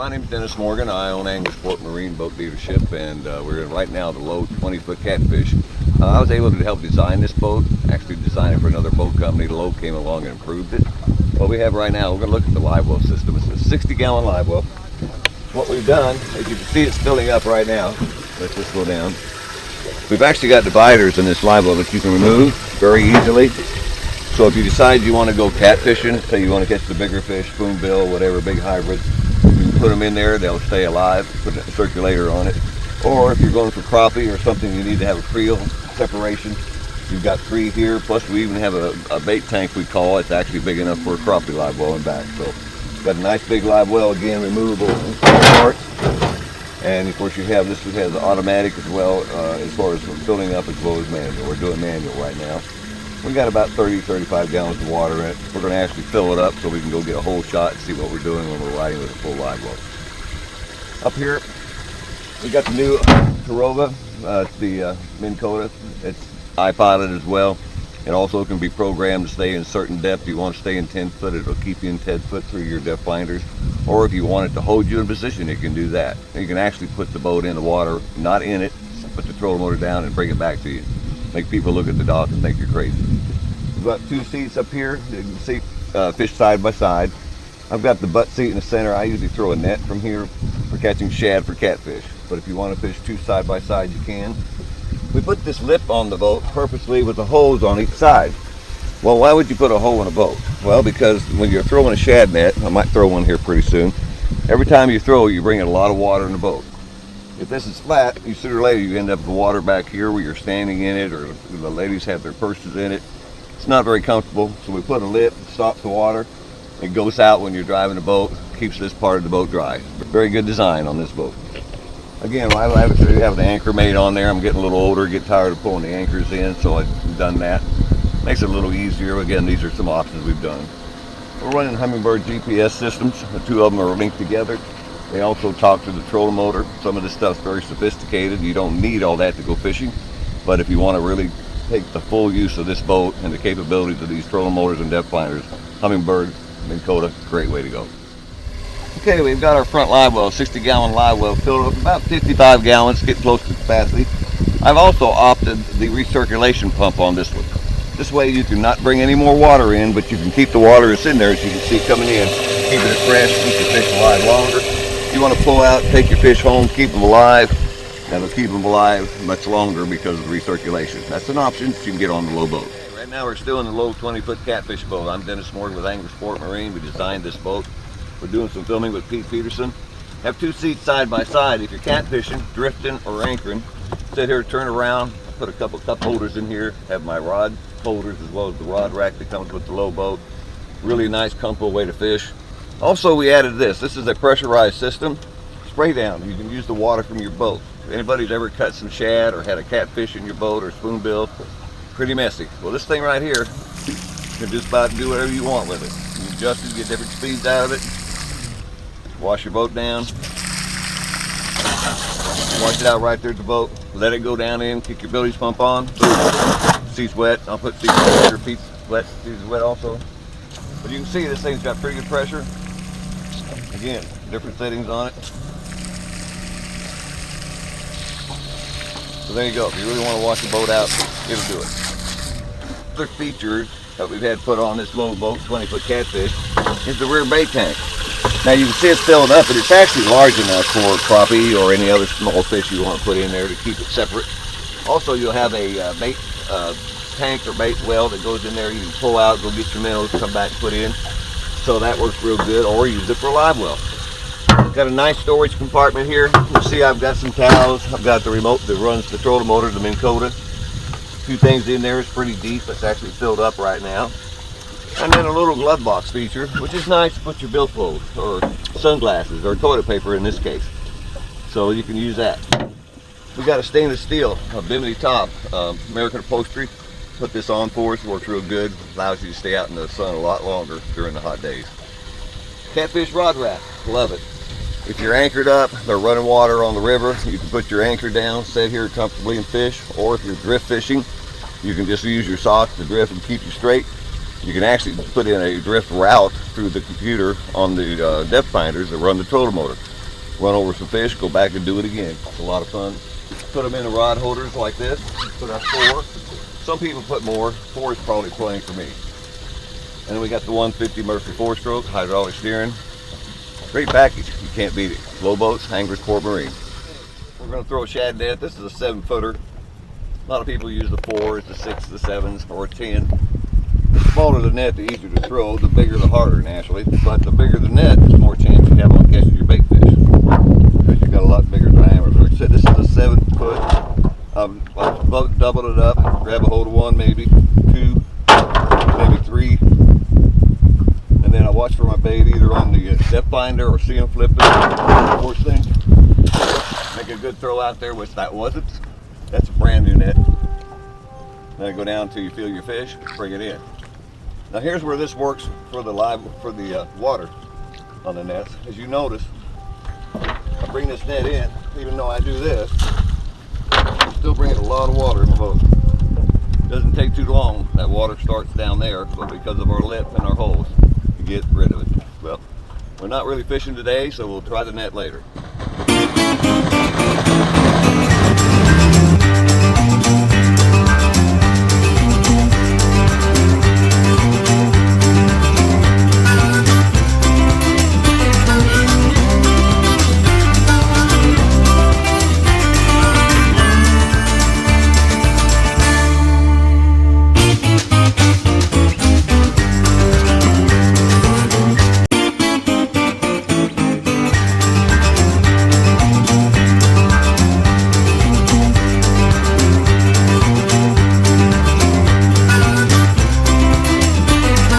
My name's Dennis Morgan. I own Sport Marine Boat Dealership, and we're in right now the Lowe 20-foot Catfish. I was able to help design this boat, actually design it for another boat company. Lowe came along and improved it. What we have right now, we're going to look at the live well system. It's a 60-gallon live well. What we've done, as you can see, it's filling up right now. Let this go down. We've actually got dividers in this live well that you can remove very easily. So if you decide you want to go catfishing, say you want to catch the bigger fish, spoonbill, whatever, big hybrids, you can put them in there, they'll stay alive, put a circulator on it. Or if you're going for crappie or something, you need to have a creel separation. You've got 3 here, plus we even have a bait tank we call. It's actually big enough for a crappie live well and back. So got a nice big live well, again, removable parts. And of course you have, this has automatic as well, as far as filling up as well as manual. We're doing manual right now. We got about 30-35 gallons of water in it. We're going to actually fill it up so we can go get a whole shot and see what we're doing when we're riding with a full live well. Up here, we got the new Tarova. It's the Minn Kota. It's iPilot as well. It also can be programmed to stay in certain depth. If you want to stay in 10 foot, it'll keep you in 10 foot through your depth finders. Or if you want it to hold you in position, it can do that. You can actually put the boat in the water, not in it, put the trolling motor down and bring it back to you. Make people look at the dock and think you're crazy. We've got 2 seats up here. You can see fish side by side. I've got the butt seat in the center. I usually throw a net from here for catching shad for catfish. But if you want to fish 2 side by side, you can. We put this lip on the boat purposely with a hose on each side. Well, why would you put a hole in a boat? Well, because when you're throwing a shad net, I might throw one here pretty soon, every time you throw, you bring in a lot of water in the boat. If this is flat, you sooner or later you end up with the water back here where you're standing in it, or the ladies have their purses in it. It's not very comfortable, so we put a lip that stops the water. It goes out when you're driving the boat, keeps this part of the boat dry. Very good design on this boat. Again, I have the anchor made on there. I'm getting a little older, get tired of pulling the anchors in, so I've done that. Makes it a little easier. Again, these are some options we've done. We're running Humminbird GPS systems. The 2 of them are linked together. They also talk to the trolling motor. Some of this stuff's very sophisticated. You don't need all that to go fishing, but if you want to really take the full use of this boat and the capabilities of these trolling motors and depth finders, Humminbird, Minn Kota, great way to go. Okay, we've got our front live well, 60-gallon live well, filled up about 55 gallons, getting close to capacity. I've also opted the recirculation pump on this one. This way you can not bring any more water in, but you can keep the water that's in there, as you can see coming in, keeping it fresh, keep your fish alive longer. If you want to pull out, take your fish home, keep them alive, and it'll keep them alive much longer because of the recirculation. That's an option that you can get on the Lowe Boat. Right now we're still in the Lowe 20-foot Catfish boat. I'm Dennis Morgan with Sport Marine. We designed this boat. We're doing some filming with Pete Peterson. Have 2 seats side by side. If you're catfishing, drifting, or anchoring, sit here, turn around, put a couple cup holders in here, have my rod holders as well as the rod rack that comes with the Lowe Boat. Really nice, comfortable way to fish. Also, we added this. This is a pressurized system. Spray down. You can use the water from your boat. If anybody's ever cut some shad or had a catfish in your boat or spoonbill, pretty messy. Well, this thing right here, you can just about do whatever you want with it. You adjust it, get different speeds out of it. Wash your boat down. Wash it out right there at the boat. Let it go down in. Kick your billies pump on. Seat's wet. I'll put seat's wet. Your feet's wet. Seat's wet also. But you can see this thing's got pretty good pressure. Again, different settings on it. So there you go. If you really want to wash the boat out, it'll do it. Other feature that we've had put on this Lowe Boat 20-foot Catfish is the rear bait tank. Now you can see it's filled up, but it's actually large enough for crappie or any other small fish you want to put in there to keep it separate. Also, you'll have a bait tank or bait well that goes in there. You can pull out, go get your minnows, come back, put in. So that works real good, or use it for a live well. Got a nice storage compartment here. You see I've got some towels. I've got the remote that runs the trolling motor, the Minn Kota. 2 things in there. It's pretty deep. It's actually filled up right now. And then a little glove box feature, which is nice to put your billfold or sunglasses or toilet paper in this case. So you can use that. We got a stainless steel, a bimini top, American upholstery. Put this on for us, works real good. Allows you to stay out in the sun a lot longer during the hot days. Catfish rod rack, love it. If you're anchored up, they're running water on the river, you can put your anchor down, sit here comfortably and fish. Or if you're drift fishing, you can just use your socks to drift and keep you straight. You can actually put in a drift route through the computer on the depth finders that run the trolling motor. run over some fish, go back and do it again. It's a lot of fun. Put them in the rod holders like this. Put our 4. Some people put more. 4 is probably plenty for me. And then we got the 150 Murphy 4-stroke, hydraulic steering. Great package, you can't beat it. Lowe Boats, Anglers Port Marine. We're gonna throw a shad net. This is a 7-footer. A lot of people use the 4s, the 6s, the 7s, or a 10. The smaller the net, the easier to throw. The bigger, the harder, naturally. But the bigger the net, the more chance you have on catching your bait fish. Because you got a lot bigger diameter. Like I said, this is a 7-foot. I've doubled it up. Grab a hold of 1, maybe 2, maybe 3. And then I watch for my bait either on the depth finder or see them flipping. Of course, thing. Make a good throw out there, which that wasn't. That's a brand new net. Then go down until you feel your fish, bring it in. Now here's where this works for the water on the nets. As you notice, I bring this net in, even though I do this, I'm still bringing a lot of water in the boat. Doesn't take too long. That water starts down there, but because of our lip and our holes, you get rid of it. Well, we're not really fishing today, so we'll try the net later.